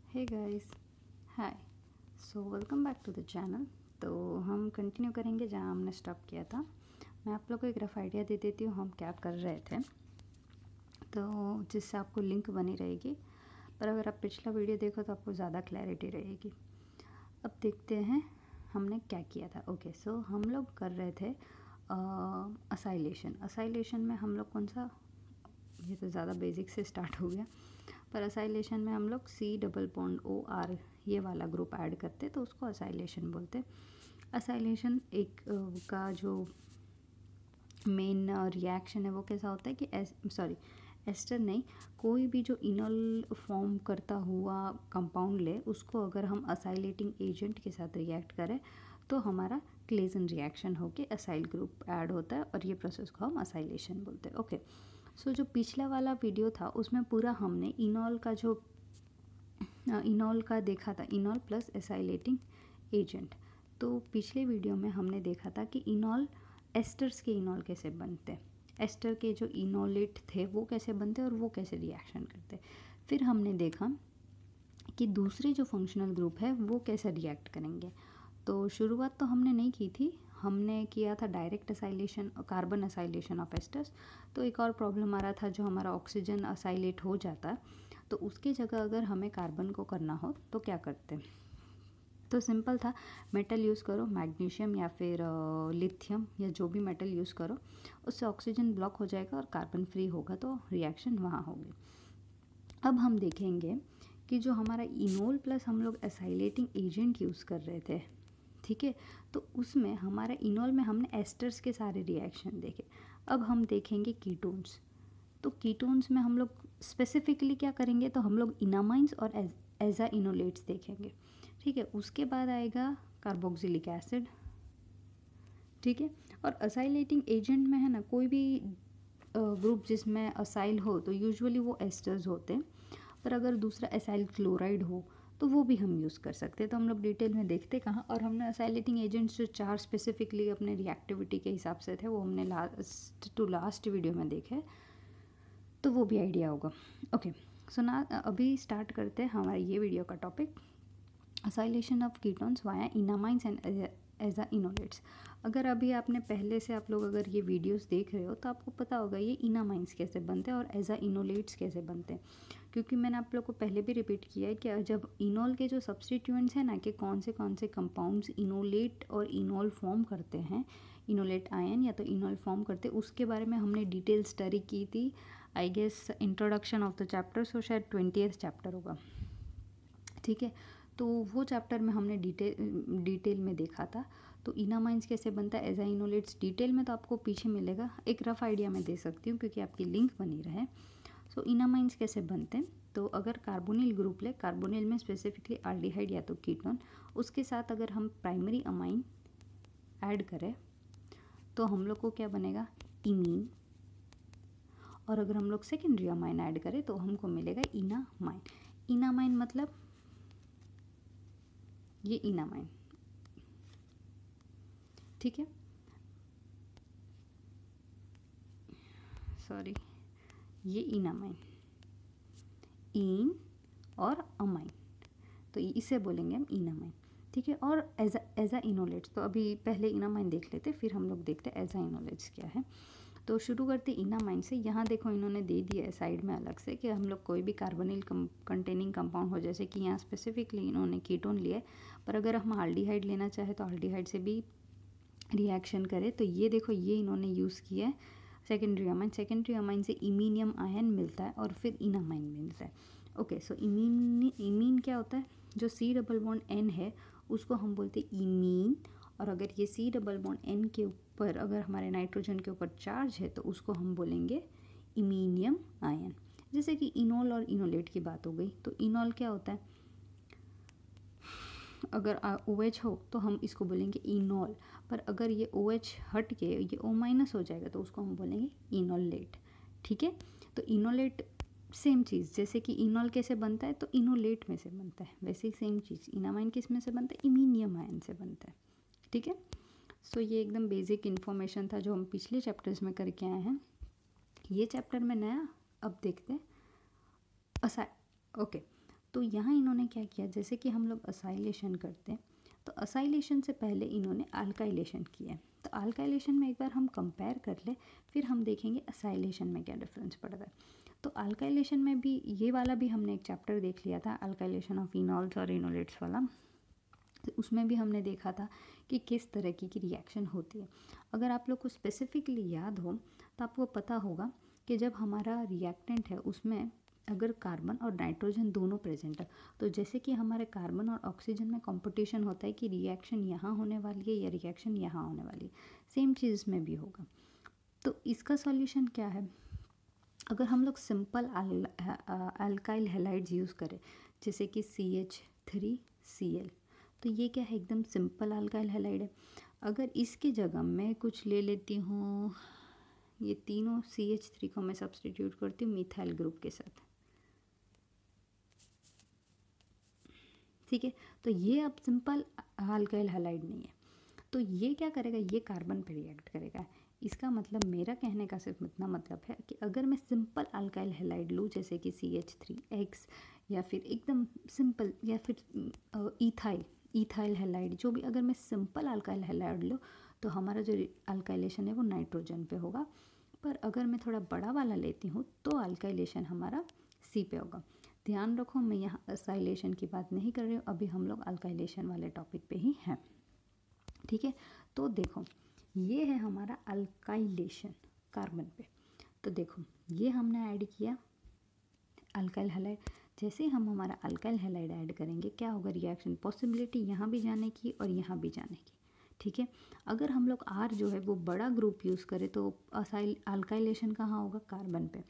Hey guys, hi. So welcome back to the channel. तो हम continue करेंगे जहाँ हमने स्टॉप किया था। मैं आप लोग को एक रफ आइडिया दे देती हूँ हम क्या कर रहे थे, तो जिससे आपको लिंक बनी रहेगी। पर अगर आप पिछला वीडियो देखो तो आपको ज़्यादा क्लैरिटी रहेगी। अब देखते हैं हमने क्या किया था। ओके, सो हम लोग कर रहे थे असाइलेशन में हम लोग कौन सा, ये तो ज़्यादा बेसिक से स्टार्ट हो गया, पर असाइलेशन में हम लोग C++OR ये वाला ग्रुप ऐड करते तो उसको असाइलेशन बोलते। असाइलेशन एक का जो मेन रिएक्शन है वो कैसा होता है कि एस्टर नहीं, कोई भी जो इनॉल फॉर्म करता हुआ कंपाउंड ले उसको अगर हम असाइलेटिंग एजेंट के साथ रिएक्ट करें तो हमारा क्लेजन रिएक्शन होके असाइल ग्रुप ऐड होता है और ये प्रोसेस को हम असाइलेशन बोलते हैं। ओके, सो जो पिछला वाला वीडियो था उसमें पूरा हमने इनॉल का देखा था, इनॉल प्लस एसाइलेटिंग एजेंट। तो पिछले वीडियो में हमने देखा था कि इनॉल एस्टर्स के इनॉल कैसे बनते, एस्टर के जो इनोलेट थे वो कैसे बनते और वो कैसे रिएक्शन करते। फिर हमने देखा कि दूसरे जो फंक्शनल ग्रुप है वो कैसे रिएक्ट करेंगे। तो शुरुआत तो हमने नहीं की थी, हमने किया था direct acylation, carbon acylation of esters. तो एक और प्रॉब्लम आ रहा था, जो हमारा ऑक्सीजन असाइलेट हो जाता तो उसकी जगह अगर हमें कार्बन को करना हो तो क्या करते। तो सिंपल था, मेटल यूज़ करो, मैग्नीशियम या फिर लिथियम या जो भी मेटल यूज़ करो, उससे ऑक्सीजन ब्लॉक हो जाएगा और कार्बन फ्री होगा तो रिएक्शन वहाँ होगी। अब हम देखेंगे कि जो हमारा इनोल प्लस हम लोग एसाइलेटिंग एजेंट यूज़ कर रहे थे, ठीक है, तो उसमें हमारा इनोल में हमने एस्टर्स के सारे रिएक्शन देखे। अब हम देखेंगे कीटोन्स। तो कीटोन्स में हम लोग स्पेसिफिकली क्या करेंगे, तो हम लोग इनामाइंस और एजा इनोलेट्स देखेंगे, ठीक है। उसके बाद आएगा कार्बोक्सिलिक एसिड, ठीक है। और असाइलेटिंग एजेंट में है ना, कोई भी ग्रुप जिसमें असाइल हो तो यूजुअली वो एस्टर्स होते हैं, पर अगर दूसरा एसाइल क्लोराइड हो तो वो भी हम यूज़ कर सकते हैं। तो हम लोग डिटेल में देखते कहाँ, और हमने असाइलेटिंग एजेंट्स जो 4 स्पेसिफिकली अपने रिएक्टिविटी के हिसाब से थे वो हमने लास्ट वीडियो में देखे, तो वो भी आइडिया होगा। ओके, सो ना अभी स्टार्ट करते हैं हमारा ये वीडियो का topic, acylation of ketones via enamines and aza enolates. अगर अभी आपने पहले से आप लोग अगर ये वीडियोस देख रहे हो तो आपको पता होगा ये इनामाइंस कैसे बनते हैं और एजा इनोलेट्स कैसे बनते हैं, क्योंकि मैंने आप लोग को पहले भी रिपीट किया है कि जब इनोल के जो सब्सटीट्यूएंट्स हैं ना, कि कौन से कंपाउंड्स इनोलेट और इनोल फॉर्म करते हैं, इनोलेट आयन या तो इनोल फॉर्म करते, उसके बारे में हमने डिटेल स्टडी की थी। I guess introduction of the chapter, so शायद 20th चैप्टर होगा, ठीक है। तो वो चैप्टर में हमने डिटेल में देखा था। तो इनामाइंस कैसे बनता है, एजा इनोलेट्स डिटेल में तो आपको पीछे मिलेगा, एक रफ आइडिया मैं दे सकती हूँ क्योंकि आपकी लिंक बनी रहे। सो इनामाइंस कैसे बनते हैं, तो अगर कार्बोनिल ग्रुप ले, कार्बोनिल में स्पेसिफिकली आल्डिहाइड या तो कीटोन, उसके साथ अगर हम प्राइमरी अमाइन ऐड करें तो हम लोग को क्या बनेगा, इमीन। और अगर हम लोग सेकेंडरी अमाइन ऐड करें तो हमको मिलेगा इनामाइन। इनामाइन मतलब ये इनामाइन, ठीक है, सॉरी, ये इनामाइन, इन और अमाइन, तो इसे बोलेंगे हम इनामाइन, ठीक है। और एजा इनोलेट्स, तो अभी पहले इनामाइन देख लेते फिर हम लोग देखते हैं एजा इनोलेट्स क्या है। तो शुरू करते इनामाइन से। यहाँ देखो इन्होंने दे दिया है साइड में अलग से कि हम लोग कोई भी कार्बोनिल कंटेनिंग कंपाउंड हो, जैसे कि यहाँ स्पेसिफिकली इन्होंने कीटोन लिया है, पर अगर हम आल्डिहाइड लेना चाहे तो आल्डिहाइड से भी रिएक्शन करें, तो ये देखो ये इन्होंने यूज़ किया है सेकेंडरी अमाइन। सेकेंडरी अमाइन से इमीनियम आयन मिलता है और फिर इनामाइन मिलता है। ओके, सो इमीन क्या होता है, जो C++N है उसको हम बोलते हैं इमीन, और अगर ये C++N के ऊपर अगर हमारे नाइट्रोजन के ऊपर चार्ज है तो उसको हम बोलेंगे इमीनियम आयन। जैसे कि इनोल और इनोलेट की बात हो गई, तो इनोल क्या होता है, अगर OH हो तो हम इसको बोलेंगे इनोल, पर अगर ये OH हट के ये O- हो जाएगा तो उसको हम बोलेंगे इनोलेट, ठीक है। तो इनोलेट सेम चीज़, जैसे कि इनोल कैसे बनता है तो इनोलेट में से बनता है, वैसे ही सेम चीज़ इनामाइन किस में से बनता है, इमीनियम आयन से बनता है, ठीक है। सो ये एकदम बेसिक इन्फॉर्मेशन था जो हम पिछले चैप्टर्स में करके आए हैं। ये चैप्टर में नया अब देखते हैं ओके, तो तो यहाँ इन्होंने क्या किया, जैसे कि हम लोग असाइलेशन करते हैं तो असाइलेशन से पहले इन्होंने अल्काइलेशन किया है। तो अल्काइलेशन में एक बार हम कंपेयर कर ले, फिर हम देखेंगे असाइलेशन में क्या डिफरेंस पड़ता है। तो अल्काइलेशन में भी ये वाला भी हमने एक चैप्टर देख लिया था, अल्काइलेशन ऑफ इनॉल्स और इनोलेट्स वाला। तो उसमें भी हमने देखा था कि किस तरह की रिएक्शन होती है। अगर आप लोग को स्पेसिफिकली याद हो तो आपको पता होगा कि जब हमारा रिएक्टेंट है उसमें अगर कार्बन और नाइट्रोजन दोनों प्रेजेंट है, तो जैसे कि हमारे कार्बन और ऑक्सीजन में कंपटीशन होता है कि रिएक्शन यहाँ होने वाली है या रिएक्शन यहाँ होने वाली है, सेम चीज़ में भी होगा। तो इसका सॉल्यूशन क्या है, अगर हम लोग सिंपल अल्काइल हैलाइड्स यूज़ करें जैसे कि CH3Cl, तो ये क्या है, एकदम सिंपल अल्काइल हैलाइड है। अगर इसकी जगह मैं कुछ ले लेती हूँ, ये तीनों CH3 को मैं सब्सटीट्यूट करती हूँ मिथाइल ग्रुप के साथ, ठीक है। तो ये अब सिंपल अल्काइल हैलाइड नहीं है, तो ये क्या करेगा, ये कार्बन पे रिएक्ट करेगा। इसका मतलब मेरा कहने का सिर्फ इतना मतलब है कि अगर मैं सिंपल अल्काइल हैलाइड लूँ जैसे कि CH3X या फिर एकदम सिंपल या फिर इथाइल हैलाइड, जो भी, अगर मैं सिंपल अल्काइल हैलाइड लूँ तो हमारा जो अल्काइलेशन है वो नाइट्रोजन पे होगा। पर अगर मैं थोड़ा बड़ा वाला लेती हूँ तो अल्काइलेशन हमारा C पे होगा। ध्यान रखो, मैं यहाँ असाइलेशन की बात नहीं कर रही हूँ, अभी हम लोग अल्काइलेशन वाले टॉपिक पे ही हैं, ठीक है। तो देखो ये है हमारा अल्काइलेशन कार्बन पे। तो देखो ये हमने ऐड किया अल्काइल हैलाइड, जैसे हम हमारा अल्काइल हैलाइड ऐड करेंगे क्या होगा, रिएक्शन पॉसिबिलिटी यहाँ भी जाने की और यहाँ भी जाने की, ठीक है। अगर हम लोग R जो है वो बड़ा ग्रुप यूज़ करें तो अल्काइलेशन कहाँ होगा, कार्बन पे।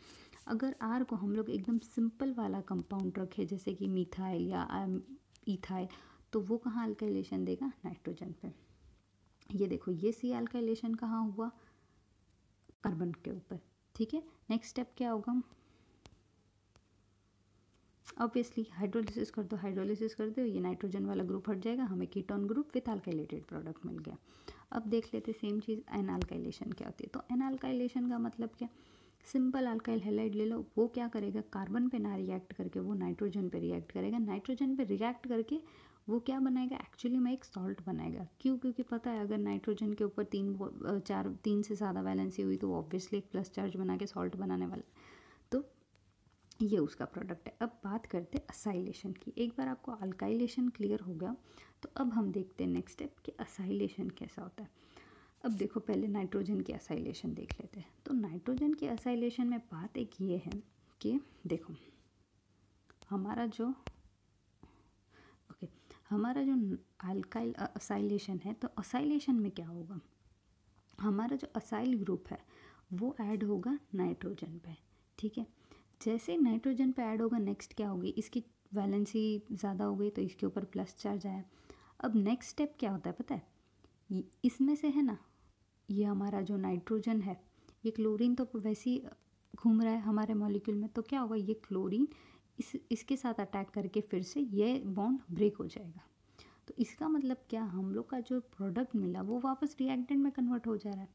अगर R को हम लोग एकदम सिंपल वाला कंपाउंड रखें जैसे कि मिथाइल या इथाइल, तो वो कहाँ अल्काइलेशन देगा, नाइट्रोजन पे। ये देखो ये C अल्काइलेशन कहाँ हुआ, कार्बन के ऊपर, ठीक है। नेक्स्ट स्टेप क्या होगा, ऑब्वियसली हाइड्रोलिसिस कर दो, हाइड्रोलिसिस कर दो, ये नाइट्रोजन वाला ग्रुप हट जाएगा, हमें कीटोन ग्रुप विथ अल्काइलेटेड प्रोडक्ट मिल गया। अब देख लेते सेम चीज़ एन अल्काइलेशन क्या होती है। तो एन अल्काइलेशन का मतलब क्या, सिंपल अल्काइल हैलाइड ले लो, वो क्या करेगा, कार्बन पे ना रिएक्ट करके वो नाइट्रोजन पे रिएक्ट करेगा, नाइट्रोजन पे रिएक्ट करके वो क्या बनाएगा, एक्चुअली में एक सॉल्ट बनाएगा। क्यों, क्योंकि पता है अगर नाइट्रोजन के ऊपर तीन से ज़्यादा वैलेंसी हुई तो ऑब्वियसली एक प्लस चार्ज बना के सॉल्ट बनाने वाला, तो ये उसका प्रोडक्ट है। अब बात करते हैं असाइलेशन की। एक बार आपको अल्काइलेशन क्लियर हो गया तो अब हम देखते हैं नेक्स्ट स्टेप कि असाइलेशन कैसा होता है। अब देखो पहले नाइट्रोजन की असाइलेशन देख लेते हैं। तो नाइट्रोजन की असाइलेशन में बात एक ये है कि देखो हमारा जो अल्काइल असाइलेशन है, तो असाइलेशन में क्या होगा, हमारा जो असाइल ग्रुप है वो ऐड होगा नाइट्रोजन पे, ठीक है। जैसे नाइट्रोजन पे ऐड होगा नेक्स्ट क्या होगी, इसकी वैलेंसी ज़्यादा हो गई तो इसके ऊपर प्लस चार्ज आया। अब नेक्स्ट स्टेप क्या होता है पता है, इसमें से है ना, ये हमारा जो नाइट्रोजन है, ये क्लोरीन तो वैसे ही घूम रहा है हमारे मॉलिक्यूल में, तो क्या होगा, ये क्लोरीन इसके साथ अटैक करके फिर से ये बॉन्ड ब्रेक हो जाएगा। तो इसका मतलब क्या, हम लोग का जो प्रोडक्ट मिला वो वापस रिएक्टेंट में कन्वर्ट हो जा रहा है।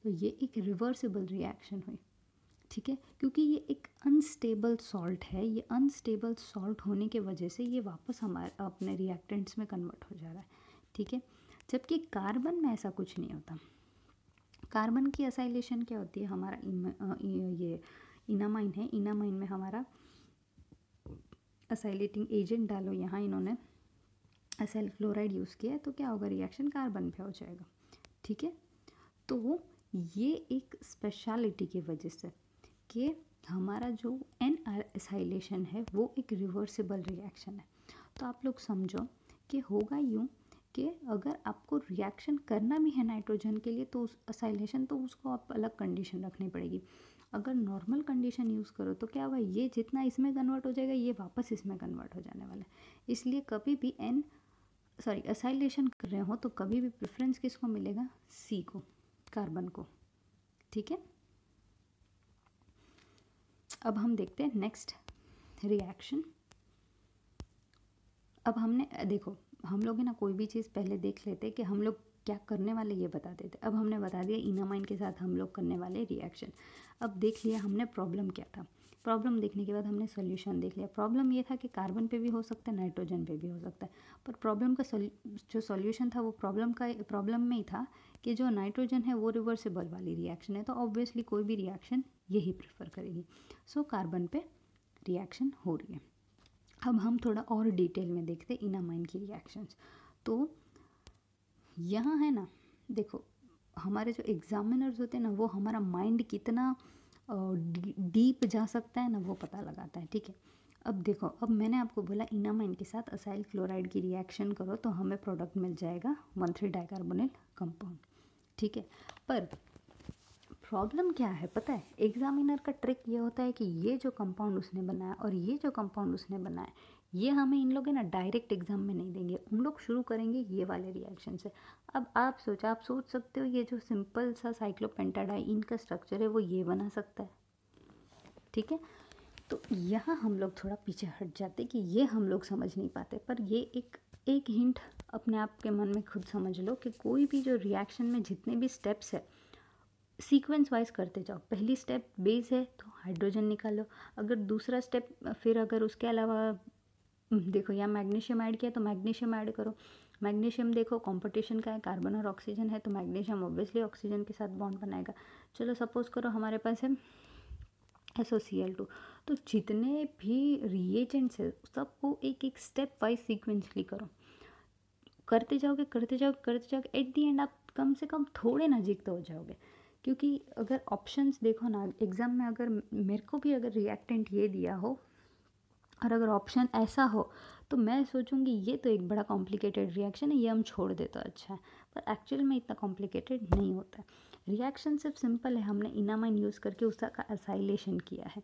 तो ये एक रिवर्सिबल रिएक्शन हुई, ठीक है, क्योंकि ये एक अनस्टेबल सॉल्ट है, ये अनस्टेबल सॉल्ट होने के वजह से ये वापस हमारे अपने रिएक्टेंट्स में कन्वर्ट हो जा रहा है, ठीक है। जबकि कार्बन में ऐसा कुछ नहीं होता। कार्बन की असाइलेशन क्या होती है, हमारा ये इनामाइन है, इनामाइन में हमारा असाइलेटिंग एजेंट डालो, यहाँ इन्होंने असाइल क्लोराइड यूज़ किया है, तो क्या होगा, रिएक्शन कार्बन पे हो जाएगा, ठीक है। तो ये एक स्पेशलिटी की वजह से कि हमारा जो एन असाइलेशन है वो एक रिवर्सिबल रिएक्शन है। तो आप लोग समझो कि होगा यूँ कि अगर आपको रिएक्शन करना भी है नाइट्रोजन के लिए तो उस असाइलेशन तो उसको आप अलग कंडीशन रखनी पड़ेगी। अगर नॉर्मल कंडीशन यूज़ करो तो क्या होगा, ये जितना इसमें कन्वर्ट हो जाएगा ये वापस इसमें कन्वर्ट हो जाने वाला है। इसलिए कभी भी असाइलेशन कर रहे हो तो कभी भी प्रेफरेंस किसको मिलेगा, सी को, कार्बन को, ठीक है। अब हम देखते हैं नेक्स्ट रिएक्शन। अब हमने देखो हम लोग है ना, कोई भी चीज़ पहले देख लेते कि हम लोग क्या करने वाले ये बता देते। अब हमने बता दिया इनामाइन के साथ हम लोग करने वाले रिएक्शन। अब देख लिया हमने प्रॉब्लम क्या था। प्रॉब्लम देखने के बाद हमने सोल्यूशन देख लिया। प्रॉब्लम ये था कि कार्बन पे भी हो सकता है, नाइट्रोजन पे भी हो सकता है, पर प्रॉब्लम का जो सॉल्यूशन था वो प्रॉब्लम में ही था कि जो नाइट्रोजन है वो रिवर्सिबल वाली रिएक्शन है, तो ऑब्वियसली कोई भी रिएक्शन यही प्रेफर करेगी। सो कार्बन पे रिएक्शन हो रही है। अब हम थोड़ा और डिटेल में देखते हैं इनामाइन की रिएक्शंस। तो यहाँ है ना, देखो हमारे जो एग्जामिनर्स होते हैं ना, वो हमारा माइंड कितना डीप जा सकता है ना, वो पता लगाता है। ठीक है, अब देखो, अब मैंने आपको बोला इनामाइन के साथ असाइल क्लोराइड की रिएक्शन करो तो हमें प्रोडक्ट मिल जाएगा 1,3 डाइकार्बोनिल कंपाउंड। ठीक है, पर प्रॉब्लम क्या है पता है, एग्जामिनर का ट्रिक ये होता है कि ये जो कंपाउंड उसने बनाया और ये जो कंपाउंड उसने बनाया, ये हमें इन लोग है ना डायरेक्ट एग्जाम में नहीं देंगे, उन लोग शुरू करेंगे ये वाले रिएक्शन से। अब आप सोच सकते हो ये जो सिंपल सा साइक्लोपेंटाडाइन का स्ट्रक्चर है वो ये बना सकता है। ठीक है, तो यहाँ हम लोग थोड़ा पीछे हट जाते कि ये हम लोग समझ नहीं पाते, पर ये एक हिंट अपने आप के मन में खुद समझ लो कि कोई भी जो रिएक्शन में जितने भी स्टेप्स है सीक्वेंस वाइज करते जाओ। पहली स्टेप बेस है तो हाइड्रोजन निकालो, अगर दूसरा स्टेप फिर अगर उसके अलावा देखो या मैग्नीशियम ऐड किया तो मैग्नीशियम ऐड करो। मैग्नीशियम देखो कंपटीशन का है, कार्बन और ऑक्सीजन है, तो मैग्नीशियम ऑब्वियसली ऑक्सीजन के साथ बॉन्ड बनाएगा। चलो सपोज करो हमारे पास है SOCl2, तो जितने भी रिएजेंट्स है सबको एक एक स्टेप वाइज सीक्वेंसली करो, करते जाओगे एट दी एंड आप कम से कम थोड़े नज़दीक तो हो जाओगे। क्योंकि अगर ऑप्शंस देखो ना एग्ज़ाम में, अगर मेरे को भी अगर रिएक्टेंट ये दिया हो और अगर ऑप्शन ऐसा हो तो मैं सोचूंगी ये तो एक बड़ा कॉम्प्लिकेटेड रिएक्शन है, ये हम छोड़ दे तो अच्छा है, पर एक्चुअल में इतना कॉम्प्लिकेटेड नहीं होता है। रिएक्शन सिर्फ सिंपल है, हमने इनामाइन यूज़ करके उसका असाइलेशन किया है,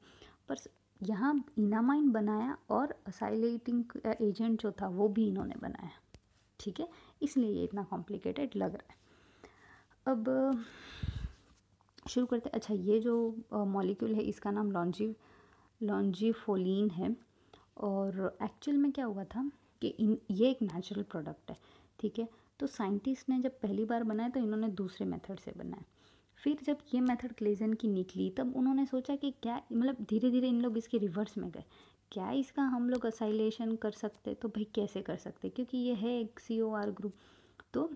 पर यहाँ इनामाइन बनाया और असाइलेटिंग एजेंट जो था वो भी इन्होंने बनाया। ठीक है, इसलिए ये इतना कॉम्प्लिकेटेड लग रहा है। अब शुरू करते। अच्छा, ये जो मॉलिक्यूल है इसका नाम लॉन्जीफोलिन है, और एक्चुअल में क्या हुआ था कि ये एक नेचुरल प्रोडक्ट है। ठीक है, तो साइंटिस्ट ने जब पहली बार बनाया तो इन्होंने दूसरे मेथड से बनाया, फिर जब ये मेथड क्लेजन की निकली तब उन्होंने सोचा कि क्या, मतलब धीरे धीरे इन लोग इसके रिवर्स में गए, क्या इसका हम लोग असाइलेशन कर सकते, तो भाई कैसे कर सकते, क्योंकि ये है एक COR ग्रुप, तो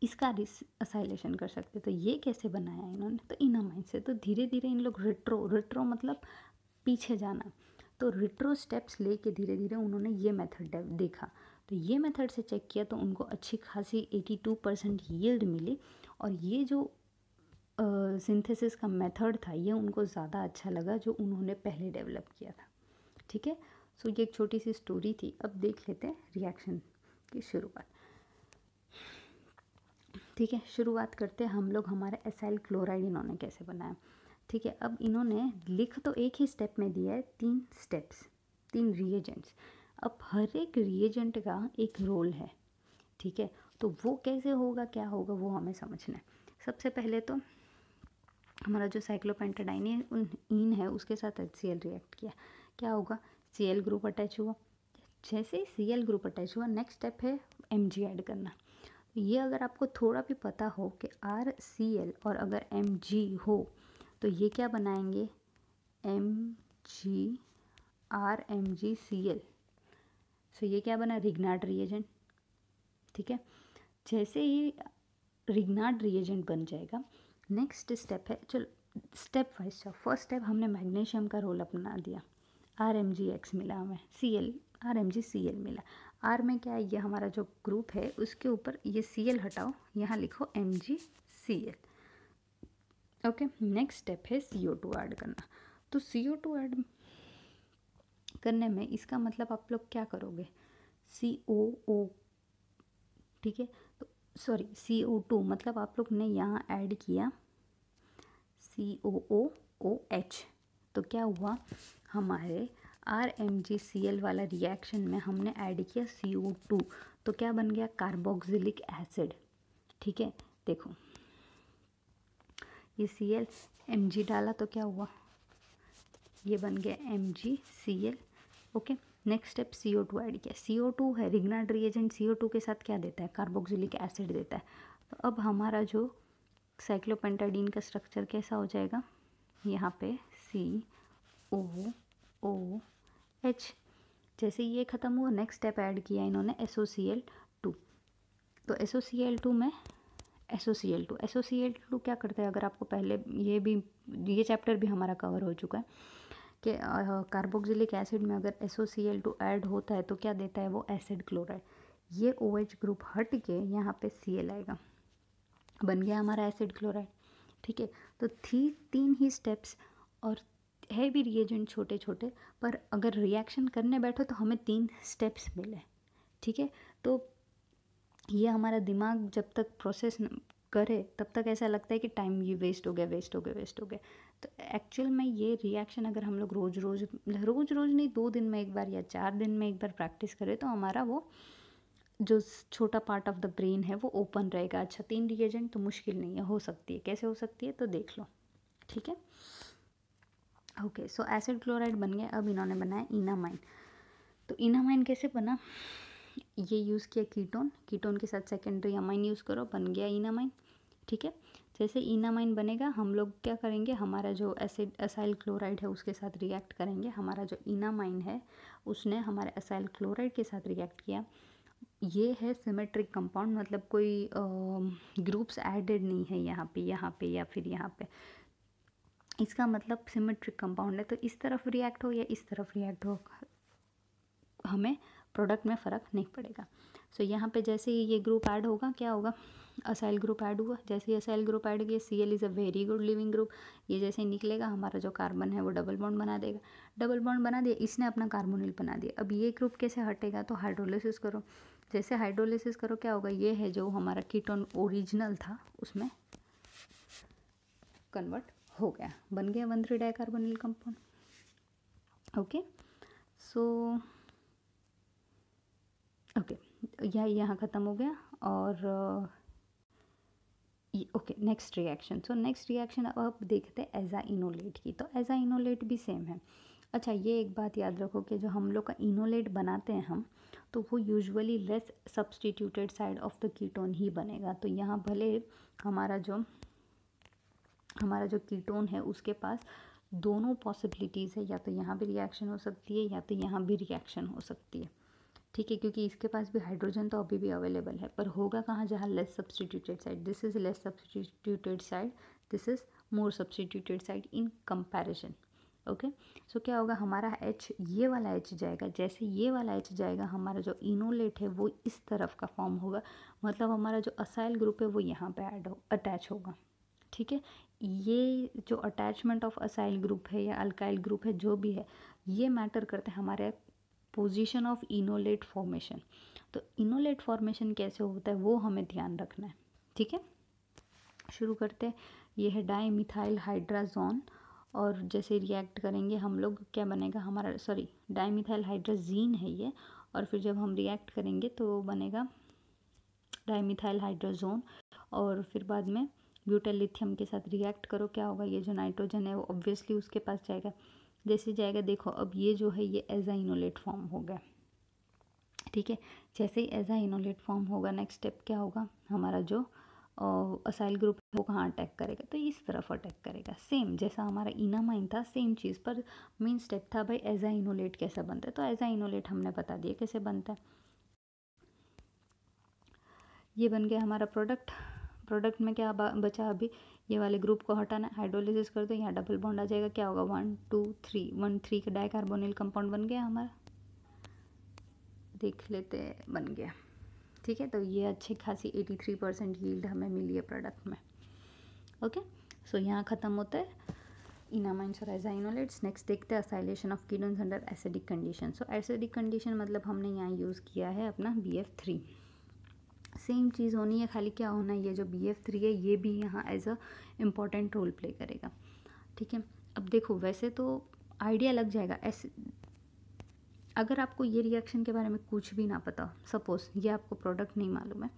इसका असाइलेशन कर सकते, तो ये कैसे बनाया इन्होंने, तो इनामाइन से। तो धीरे धीरे इन लोग रिट्रो मतलब पीछे जाना, तो रिट्रो स्टेप्स लेके धीरे धीरे उन्होंने ये मेथड देखा, तो ये मेथड से चेक किया तो उनको अच्छी खासी 82% यील्ड मिली, और ये जो सिंथेसिस का मेथड था ये उनको ज़्यादा अच्छा लगा जो उन्होंने पहले डेवलप किया था। ठीक है, सो ये एक छोटी सी स्टोरी थी। अब देख लेते हैं रिएक्शन की शुरुआत। ठीक है, शुरुआत करते हैं हम लोग हमारे एसाइल क्लोराइड इन्होंने कैसे बनाया। ठीक है, अब इन्होंने लिख तो एक ही स्टेप में दिया है, 3 स्टेप्स, 3 रिएजेंट्स। अब हर एक रिएजेंट का एक रोल है। ठीक है, तो वो कैसे होगा, क्या होगा, वो हमें समझना है। सबसे पहले तो हमारा जो साइक्लोपेंटाडाइन इन है उसके साथ HCl रिएक्ट किया, क्या होगा, Cl ग्रुप अटैच हुआ। जैसे Cl ग्रुप अटैच हुआ, नेक्स्ट स्टेप है Mg ऐड करना। ये अगर आपको थोड़ा भी पता हो कि RCl और अगर Mg हो तो ये क्या बनाएंगे, RMgCl। सो ये क्या बना, रिग्नार्ड रिएजेंट। ठीक है, जैसे ही रिग्नार्ड रिएजेंट बन जाएगा, नेक्स्ट स्टेप है, चलो स्टेप वाइज चलो। फर्स्ट स्टेप हमने मैग्नीशियम का रोल अपना दिया, RMgX मिला हमें, RMgCl मिला। R में क्या है, ये हमारा जो ग्रुप है उसके ऊपर ये Cl हटाओ, यहाँ लिखो MgCl। ओके, नेक्स्ट स्टेप है CO2 ऐड करना। तो CO2 ऐड करने में इसका मतलब आप लोग क्या करोगे, COO। ठीक है, तो सॉरी CO2 मतलब आप लोग ने यहाँ ऐड किया COOH, तो क्या हुआ, हमारे RMgCl वाला रिएक्शन में हमने ऐड किया CO2, तो क्या बन गया, कार्बोक्सिलिक एसिड। ठीक है, देखो ये Cl Mg डाला तो क्या हुआ, ये बन गया MgCl। Okay, next step CO2 add किया, CO2 है रिग्नार्ड रिएजेंट, CO2 के साथ क्या देता है, कार्बोक्सिलिक एसिड देता है। तो अब हमारा जो साइक्लोपेंटाडीन का स्ट्रक्चर कैसा हो जाएगा, यहाँ पे OH। जैसे ये ख़त्म हुआ, नेक्स्ट स्टेप ऐड किया इन्होंने SOCl2। तो SOCl2 में SOCl2 क्या करता है, अगर आपको पहले ये चैप्टर भी हमारा कवर हो चुका है कि कार्बोक्सिलिक एसिड में अगर SOCl2 ऐड होता है तो क्या देता है वो, एसिड क्लोराइड। ये OH ग्रुप हट के यहाँ पे Cl आएगा, बन गया हमारा एसिड क्लोराइड। ठीक है, तो तीन ही स्टेप्स और है भी रिएजेंट छोटे छोटे, पर अगर रिएक्शन करने बैठो तो हमें 3 स्टेप्स मिले। ठीक है, तो ये हमारा दिमाग जब तक प्रोसेस करे तब तक ऐसा लगता है कि टाइम ये वेस्ट हो गया। तो एक्चुअल में ये रिएक्शन अगर हम लोग रोज़ रोज़ नहीं, 2 दिन में एक बार या 4 दिन में एक बार प्रैक्टिस करें तो हमारा वो जो छोटा पार्ट ऑफ द ब्रेन है वो ओपन रहेगा। अच्छा, 3 रिएजेंट तो मुश्किल नहीं है, हो सकती है। कैसे हो सकती है तो देख लो। ठीक है, ओके। सो एसिड क्लोराइड बन गया। अब इन्होंने बनाया इनामाइन। तो इनामाइन कैसे बना, ये यूज़ किया कीटोन के साथ सेकेंडरी अमाइन यूज़ करो, बन गया इनामाइन। ठीक है, जैसे इनामाइन बनेगा हम लोग क्या करेंगे, हमारा जो एसाइल क्लोराइड है उसके साथ रिएक्ट करेंगे। हमारा जो इनामाइन है उसने हमारे एसाइल क्लोराइड के साथ रिएक्ट किया। ये है सिमेट्रिक कंपाउंड, मतलब कोई ग्रुप्स एडेड नहीं है यहाँ पे या फिर यहाँ पे। इसका मतलब सिमेट्रिक कंपाउंड है, तो इस तरफ रिएक्ट हो या इस तरफ रिएक्ट हो हमें प्रोडक्ट में फ़र्क नहीं पड़ेगा। सो यहाँ पे जैसे ही ये ग्रुप ऐड होगा क्या होगा, असाइल ग्रुप ऐड हुआ। जैसे ही असाइल ग्रुप ऐड किया, Cl is a very good leaving group. ये जैसे ही निकलेगा हमारा जो कार्बन है वो डबल बॉन्ड बना देगा। डबल बॉन्ड बना दिया, इसने अपना कार्बोनिल बना दिया। अब ये ग्रुप कैसे हटेगा, तो हाइड्रोलिसिस करो। जैसे हाइड्रोलिसिस करो क्या होगा, ये है जो हमारा कीटोन ओरिजिनल था उसमें कन्वर्ट हो गया, बन गया 1,3 dicarbonyl compound. Okay, so okay, यहाँ ख़त्म हो गया। और okay, next reaction. So next reaction अब देखते हैं एज़ाइनोलेट की। तो एज़ाइनोलेट भी सेम है। अच्छा, ये एक बात याद रखो कि जो हम लोग का इनोलेट बनाते हैं हम, तो वो usually less substituted side of the ketone ही बनेगा। तो यहाँ भले हमारा जो कीटोन है उसके पास दोनों पॉसिबिलिटीज़ है, या तो यहाँ भी रिएक्शन हो सकती है या तो यहाँ भी रिएक्शन हो सकती है। ठीक है, क्योंकि इसके पास भी हाइड्रोजन तो अभी भी अवेलेबल है, पर होगा कहाँ, जहाँ less substituted side. This is less substituted side, this is more substituted side in comparison. Okay, so क्या होगा, हमारा H, ये वाला H जाएगा। जैसे ये वाला H जाएगा, हमारा जो इनोलेट है वो इस तरफ का फॉर्म होगा, मतलब हमारा जो असाइल ग्रुप है वो यहाँ पे अटैच होगा। ठीक है, ये जो अटैचमेंट ऑफ असाइल ग्रुप है या अल्काइल ग्रुप है, जो भी है, ये मैटर करते हैं हमारे पोजीशन ऑफ इनोलेट फॉर्मेशन। तो इनोलेट फॉर्मेशन कैसे होता है वो हमें ध्यान रखना है। ठीक है, शुरू करते हैं। ये है डाईमिथाइल हाइड्राजोन, और जैसे रिएक्ट करेंगे हम लोग क्या बनेगा हमारा, डाईमिथाइल हाइड्राजीन है ये, और फिर जब हम रिएक्ट करेंगे तो बनेगा डाईमिथाइल हाइड्राजोन। और फिर बाद में ब्यूटाइल लिथियम के साथ रिएक्ट करो, क्या होगा, ये जो नाइट्रोजन है वो ऑब्वियसली उसके पास जाएगा। जैसे जाएगा, देखो अब ये जो है ये एज़ाइनोलेट फॉर्म हो गया। ठीक है, जैसे ही एज़ाइनोलेट फॉर्म होगा, नेक्स्ट स्टेप क्या होगा, हमारा जो असाइल ग्रुप है वो कहाँ अटैक करेगा, तो इस तरफ अटैक करेगा। सेम जैसा हमारा इनामाइन था, सेम चीज़, पर मेन स्टेप था भाई एज़ाइनोलेट कैसा बनता है। तो एज़ाइनोलेट हमने बता दिया कैसे बनता है। ये बन गया हमारा प्रोडक्ट में क्या बचा, अभी ये वाले ग्रुप को हटाना, हाइड्रोलिसिस कर दो, यहाँ डबल बॉन्ड आ जाएगा। क्या होगा, 1 2 3 1 3 का डाइकार्बोनिल कंपाउंड बन गया हमारा, देख लेते, बन गया। ठीक है, तो ये अच्छी खासी 83% यील्ड हमें मिली है प्रोडक्ट में। ओके, सो यहाँ ख़त्म होता है इनामाइन्स और एज़ाइनोलेट्स। नेक्स्ट देखते हैं acylation of ketones under acidic condition. So acidic condition मतलब हमने यहाँ यूज़ किया है अपना BF3। सेम चीज़ होनी है, खाली क्या होना है, ये जो BF3 है ये भी यहाँ as a important role play करेगा। ठीक है, अब देखो वैसे तो आइडिया लग जाएगा ऐसे, अगर आपको ये रिएक्शन के बारे में कुछ भी ना पता, सपोज़ ये आपको प्रोडक्ट नहीं मालूम है,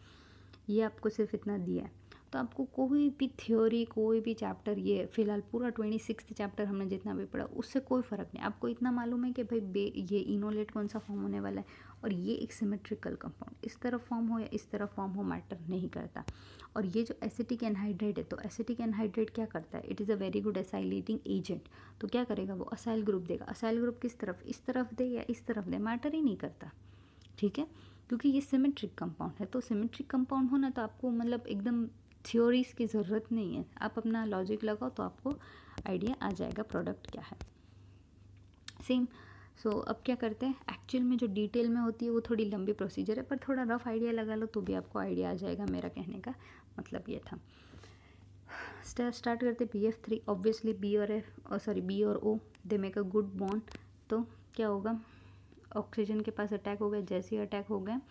ये आपको सिर्फ इतना दिया है, तो आपको कोई भी थ्योरी, कोई भी चैप्टर, ये फिलहाल पूरा 26th चैप्टर हमने जितना भी पढ़ा उससे कोई फ़र्क नहीं। आपको इतना मालूम है कि भाई ये इनोलेट कौन सा फॉर्म होने वाला है और ये एक सिमेट्रिकल कंपाउंड इस तरफ फॉर्म हो या इस तरफ फॉर्म हो मैटर नहीं करता। और ये जो एसिटिक एनहाइड्रेट है, तो एसिटिक एनहाइड्रेट क्या करता है, it is a very good acylating agent. तो क्या करेगा वो, असाइल ग्रुप देगा। असाइल ग्रुप किस तरफ, इस तरफ दे या इस तरफ दे, मैटर ही नहीं करता, ठीक है, क्योंकि ये सिमेट्रिक कंपाउंड है। तो सिमेट्रिक कंपाउंड होना तो आपको मतलब एकदम थ्योरीज की ज़रूरत नहीं है, आप अपना लॉजिक लगाओ तो आपको आइडिया आ जाएगा प्रोडक्ट क्या है। सेम सो अब क्या करते हैं, एक्चुअल में जो डिटेल में होती है वो थोड़ी लंबी प्रोसीजर है, पर थोड़ा रफ आइडिया लगा लो तो भी आपको आइडिया आ जाएगा। मेरा कहने का मतलब ये था। स्टार्ट करते BF3। ऑब्वियसली बी और O they make a good bond. तो क्या होगा, ऑक्सीजन के पास अटैक हो गया, जैसे ही अटैक हो गया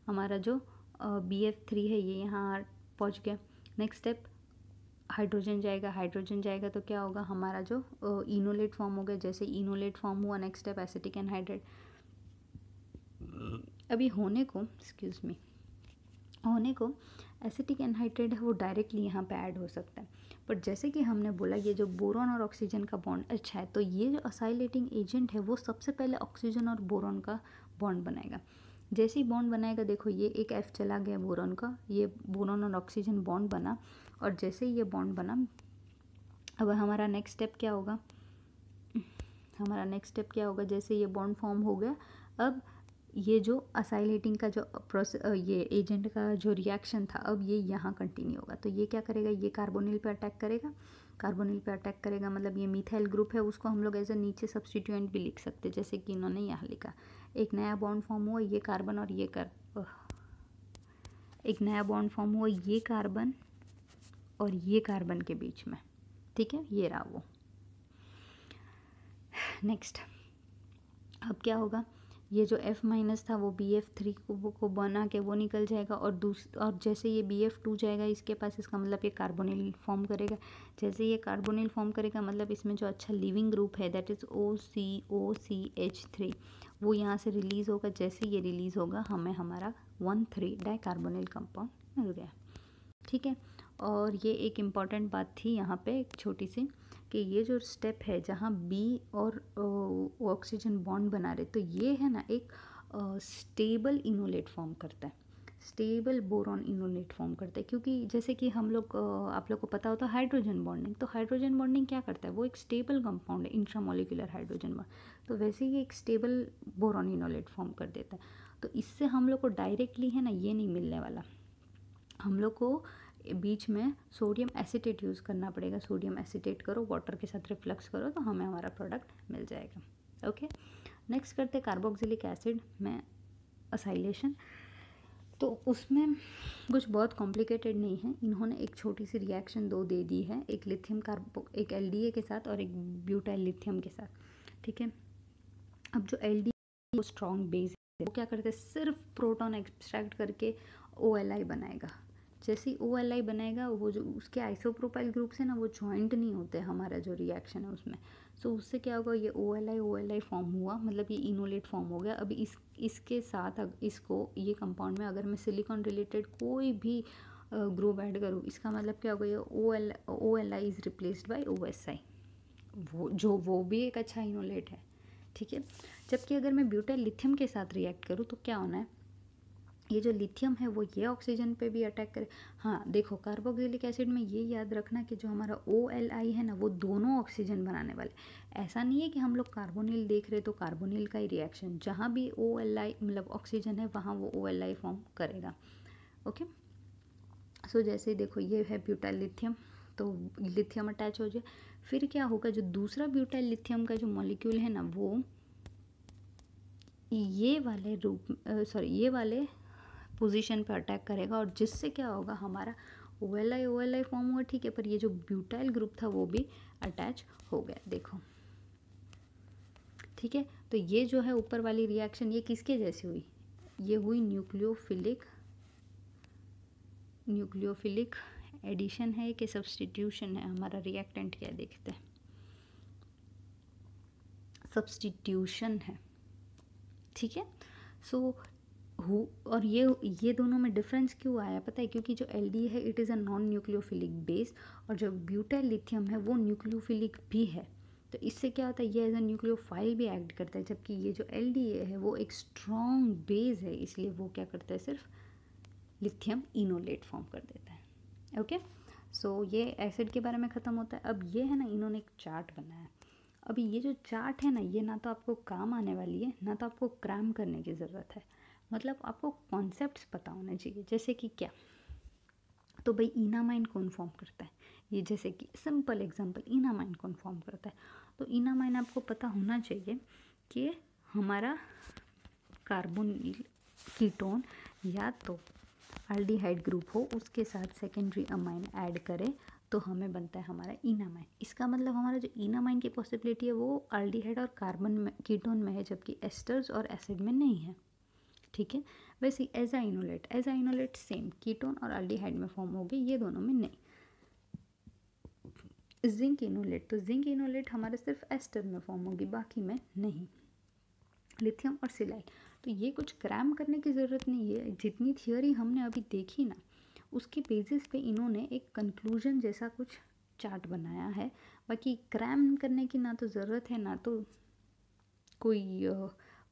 हमारा जो BF3 है ये यहाँ पहुँच गया। नेक्स्ट स्टेप हाइड्रोजन जाएगा तो क्या होगा, हमारा जो इनोलेट फॉर्म हो गया। जैसे इनोलेट फॉर्म हुआ, नेक्स्ट स्टेप एसिटिक एनहाइड्रेट। अभी होने को एसिटिक एनहाइड्रेट है वो डायरेक्टली यहाँ पे ऐड हो सकता है, बट जैसे कि हमने बोला ये जो बोरॉन और ऑक्सीजन का बॉन्ड अच्छा है, तो ये जो असाइलेटिंग एजेंट है वो सबसे पहले ऑक्सीजन और बोरॉन का बॉन्ड बनाएगा। जैसे ही बॉन्ड बनाएगा, देखो ये एक F चला गया बोरॉन का, ये बोरॉन और ऑक्सीजन बॉन्ड बना, और जैसे ही ये बॉन्ड बना, अब हमारा नेक्स्ट स्टेप क्या होगा, जैसे ये बॉन्ड फॉर्म हो गया, अब ये जो असाइलेटिंग का जो ये एजेंट का जो रिएक्शन था, अब ये यहाँ कंटिन्यू होगा। तो ये क्या करेगा, ये कार्बोनिल पे अटैक करेगा, मतलब ये मिथाइल ग्रुप है, उसको हम लोग एज ए नीचे सब्स्टिट्यूएंट भी लिख सकते हैं, जैसे कि इन्होंने यहाँ लिखा। एक नया बॉन्ड फॉर्म हुआ, ये कार्बन और ये एक नया बॉन्ड फॉर्म हुआ, ये कार्बन और ये कार्बन के बीच में, ठीक है, ये रहा वो। नेक्स्ट अब क्या होगा, ये जो F- था वो BF3 को बना के वो निकल जाएगा, और जैसे ये BF2 जाएगा इसके पास, इसका मतलब ये कार्बोनिल फॉर्म करेगा। जैसे ये कार्बोनिल फॉर्म करेगा, मतलब इसमें जो अच्छा लिविंग ग्रुप है दैट इज़ OCOCH3 वो यहाँ से रिलीज़ होगा। जैसे ये रिलीज़ होगा, हमें हमारा 1,3 डाइकार्बोनिल कंपाउंड मिल गया, ठीक है। और ये एक इम्पॉर्टेंट बात थी यहाँ पे एक छोटी सी, कि ये जो स्टेप है जहाँ B और ऑक्सीजन बॉन्ड बना रहे, तो ये है ना एक स्टेबल इनोलेट फॉर्म करता है, स्टेबल बोरॉन इनोलेट फॉर्म करता है। क्योंकि जैसे कि हम लोग आप लोग को पता होता है हाइड्रोजन बॉन्डिंग, तो हाइड्रोजन बॉन्डिंग क्या करता है, वो एक स्टेबल कंपाउंड है, इंट्रामोलिकुलर हाइड्रोजन बॉन्ड, तो वैसे ही एक स्टेबल बोरॉन इनोलेट फॉर्म कर देता है। तो इससे हम लोग को डायरेक्टली है ना ये नहीं मिलने वाला, हम लोग को बीच में सोडियम एसिटेट यूज़ करना पड़ेगा। सोडियम एसिटेट करो, वाटर के साथ रिफ्लक्स करो, तो हमें हमारा प्रोडक्ट मिल जाएगा। ओके, नेक्स्ट करते कार्बोक्सिलिक एसिड में असाइलेशन। तो उसमें कुछ बहुत कॉम्प्लिकेटेड नहीं है, इन्होंने एक छोटी सी रिएक्शन दो दे दी है, एक एक LDA के साथ और एक ब्यूटाइल लिथियम के साथ, ठीक है। अब जो LDA वो स्ट्रॉन्ग बेस है, वो क्या करते हैं, सिर्फ प्रोटॉन एक्सट्रैक्ट करके OLI बनाएगा। जैसे ही OLI बनाएगा, वो जो उसके आइसोप्रोपाइल ग्रुप से ना वो जॉइंट नहीं होते, हमारा जो रिएक्शन है उसमें। सो उससे क्या होगा, ये OLI फॉर्म हुआ, मतलब ये इनोलेट फॉर्म हो गया। अभी इसके साथ इसको ये कंपाउंड में अगर मैं सिलिकॉन रिलेटेड कोई भी ग्रुप ऐड करूँ, इसका मतलब क्या होगा, ये OLI is replaced by OSI, वो भी एक अच्छा इनोलेट है, ठीक है। जबकि अगर मैं ब्यूटाइल लिथियम के साथ रिएक्ट करूँ तो क्या होना है, ये जो लिथियम है वो ये ऑक्सीजन पे भी अटैक करे। हाँ देखो, कार्बोक्सिलिक एसिड में ये याद रखना कि जो हमारा OLI है ना वो दोनों ऑक्सीजन बनाने वाले, ऐसा नहीं है कि हम लोग कार्बोनिल देख रहे तो कार्बोनिल का ही रिएक्शन, जहाँ भी OLI मतलब ऑक्सीजन है वहाँ वो OLI फॉर्म करेगा। ओके, सो जैसे देखो ये है ब्यूटाइल लिथियम, तो लिथियम अटैच हो जाए, फिर क्या होगा, जो दूसरा ब्यूटाइल लिथियम का जो मॉलिक्यूल है ना वो ये वाले पोजीशन पे अटैक करेगा, और जिससे क्या होगा, हमारा OLI फॉर्म हुआ, ठीक है, पर ये जो ब्यूटाइल ग्रुप था वो भी अटैच हो गया, देखो, ठीक है। तो ये जो है ऊपर वाली रिएक्शन ये किसके जैसी हुई, ये हुई न्यूक्लियोफिलिक एडिशन है कि सब्स्टिट्यूशन है, हमारा रिएक्टेंट क्या देखते हैं, सब्स्टिट्यूशन है, ठीक है। सो और ये दोनों में डिफरेंस क्यों आया पता है? क्योंकि जो एल्डी है it is a non nucleophilic base, और जो ब्यूटाइल लिथियम है वो न्यूक्लियोफिलिक भी है। तो इससे क्या होता है, ये एज अ न्यूक्लियोफाइल भी एक्ट करता है, जबकि ये जो एलडीए है वो एक स्ट्रॉन्ग बेस है, इसलिए वो क्या करता है, सिर्फ लिथियम इनोलेट फॉर्म कर देता है। ओके, सो ये एसिड के बारे में ख़त्म होता है। अब ये है ना, इन्होंने एक चार्ट बनाया। अभी ये जो चार्ट है ना, ये ना तो आपको काम आने वाली है, ना तो आपको क्रैम करने की ज़रूरत है। मतलब आपको कॉन्सेप्ट्स पता होने चाहिए। जैसे कि क्या, तो भाई इनामाइन कौन फॉर्म करता है, ये जैसे कि सिंपल एग्जांपल, इनामाइन कौन फॉर्म करता है। तो इनामाइन आपको पता होना चाहिए कि हमारा कार्बोनिल कीटोन या तो एल्डिहाइड ग्रुप हो, उसके साथ सेकेंडरी अमाइन ऐड करे तो हमें बनता है हमारा इनामाइन। इसका मतलब हमारा जो इनामाइन की पॉसिबिलिटी है वो एल्डिहाइड और कार्बन में कीटोन में है, जबकि एस्टर्स और एसिड में नहीं है। ठीक है, वैसे एजाइनोलेट सेम कीटोन और एल्डिहाइड में फॉर्म होगी, ये दोनों में नहीं। जिंक इनोलेट, तो जिंक इनोलेट हमारे सिर्फ एस्टर में फॉर्म होगी, बाकी में नहीं। लिथियम और सिलाइट, तो ये कुछ क्रैम करने की ज़रूरत नहीं है। जितनी थियोरी हमने अभी देखी ना, उसके बेसिस पे इन्होंने एक कंक्लूजन जैसा कुछ चार्ट बनाया है। बाकी क्रैम करने की ना तो ज़रूरत है, ना तो कोई